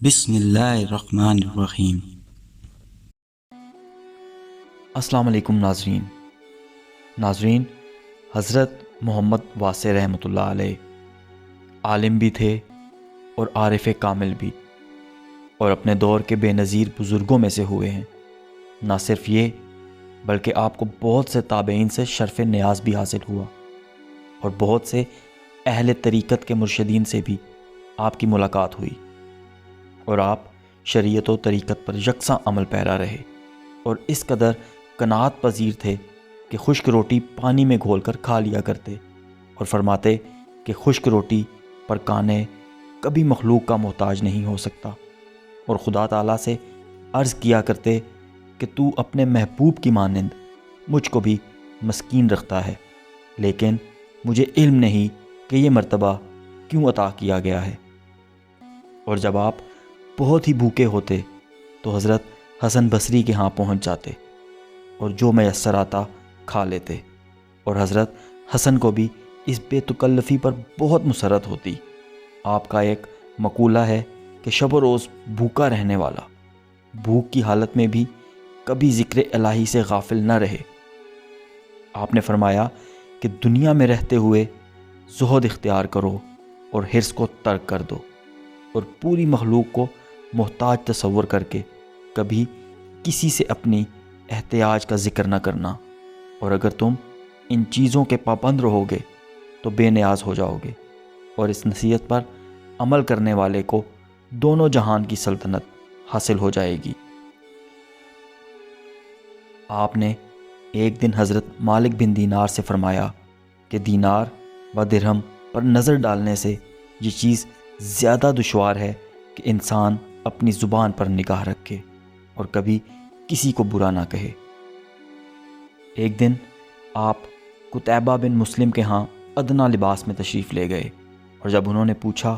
بسم اللہ الرحمن الرحیم۔ السلام علیکم ناظرین، حضرت محمد واسع رحمۃ اللہ علیہ عالم بھی تھے اور عارف کامل بھی، اور اپنے دور کے بے نظیر بزرگوں میں سے ہوئے ہیں۔ نہ صرف یہ بلکہ آپ کو بہت سے تابعین سے شرف نیاز بھی حاصل ہوا، اور بہت سے اہل طریقت کے مرشدین سے بھی آپ کی ملاقات ہوئی، اور آپ شریعت و طریقت پر یکساں عمل پیرا رہے، اور اس قدر قناعت پذیر تھے کہ خشک روٹی پانی میں گھول کر کھا لیا کرتے، اور فرماتے کہ خشک روٹی پر کانے کبھی مخلوق کا محتاج نہیں ہو سکتا، اور خدا تعالیٰ سے عرض کیا کرتے کہ تو اپنے محبوب کی مانند مجھ کو بھی مسکین رکھتا ہے، لیکن مجھے علم نہیں کہ یہ مرتبہ کیوں عطا کیا گیا ہے۔ اور جب آپ بہت ہی بھوکے ہوتے تو حضرت حسن بصری کے ہاں پہنچ جاتے، اور جو میسر آتا کھا لیتے، اور حضرت حسن کو بھی اس بے تکلفی پر بہت مسرت ہوتی۔ آپ کا ایک مقولہ ہے کہ شب و روز بھوکا رہنے والا بھوک کی حالت میں بھی کبھی ذکر الہی سے غافل نہ رہے۔ آپ نے فرمایا کہ دنیا میں رہتے ہوئے زہد اختیار کرو اور حرص کو ترک کر دو، اور پوری مخلوق کو محتاج تصور کر کے کبھی کسی سے اپنی احتیاج کا ذکر نہ کرنا، اور اگر تم ان چیزوں کے پابند رہو گے تو بے نیاز ہو جاؤ گے، اور اس نصیحت پر عمل کرنے والے کو دونوں جہان کی سلطنت حاصل ہو جائے گی۔ آپ نے ایک دن حضرت مالک بن دینار سے فرمایا کہ دینار و درہم پر نظر ڈالنے سے یہ چیز زیادہ دشوار ہے کہ انسان اپنی زبان پر نگاہ رکھے اور کبھی کسی کو برا نہ کہے۔ ایک دن آپ قتیبہ بن مسلم کے ہاں ادنا لباس میں تشریف لے گئے، اور جب انہوں نے پوچھا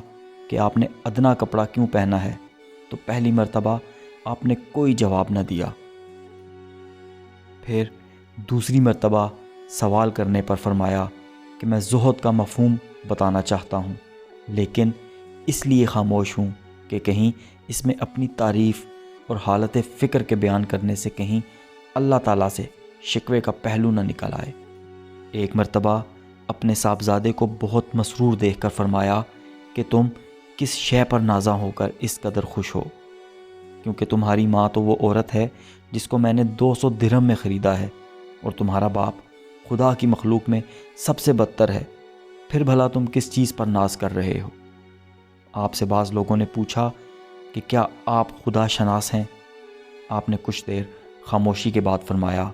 کہ آپ نے ادنا کپڑا کیوں پہنا ہے تو پہلی مرتبہ آپ نے کوئی جواب نہ دیا۔ پھر دوسری مرتبہ سوال کرنے پر فرمایا کہ میں زہد کا مفہوم بتانا چاہتا ہوں، لیکن اس لیے خاموش ہوں کہ کہیں اس میں اپنی تعریف اور حالت فکر کے بیان کرنے سے کہیں اللہ تعالیٰ سے شکوے کا پہلو نہ نکل آئے۔ ایک مرتبہ اپنے صاحبزادے کو بہت مسرور دیکھ کر فرمایا کہ تم کس شے پر نازاں ہو کر اس قدر خوش ہو، کیونکہ تمہاری ماں تو وہ عورت ہے جس کو میں نے 200 درہم میں خریدا ہے، اور تمہارا باپ خدا کی مخلوق میں سب سے بدتر ہے، پھر بھلا تم کس چیز پر ناز کر رہے ہو؟ آپ سے بعض لوگوں نے پوچھا کہ کیا آپ خدا شناس ہیں؟ آپ نے کچھ دیر خاموشی کے بعد فرمایا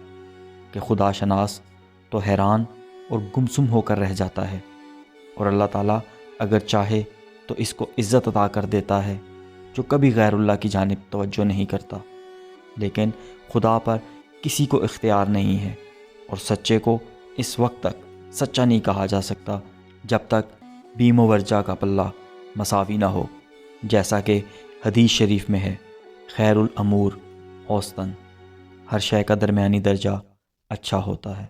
کہ خدا شناس تو حیران اور گمسم ہو کر رہ جاتا ہے، اور اللہ تعالیٰ اگر چاہے تو اس کو عزت عطا کر دیتا ہے جو کبھی غیر اللہ کی جانب توجہ نہیں کرتا، لیکن خدا پر کسی کو اختیار نہیں ہے، اور سچے کو اس وقت تک سچا نہیں کہا جا سکتا جب تک بیم و ورجا کا پلہ مساوی نہ ہو، جیسا کہ حدیث شریف میں ہے، خیر الامور اوسطاً، ہر شے کا درمیانی درجہ اچھا ہوتا ہے۔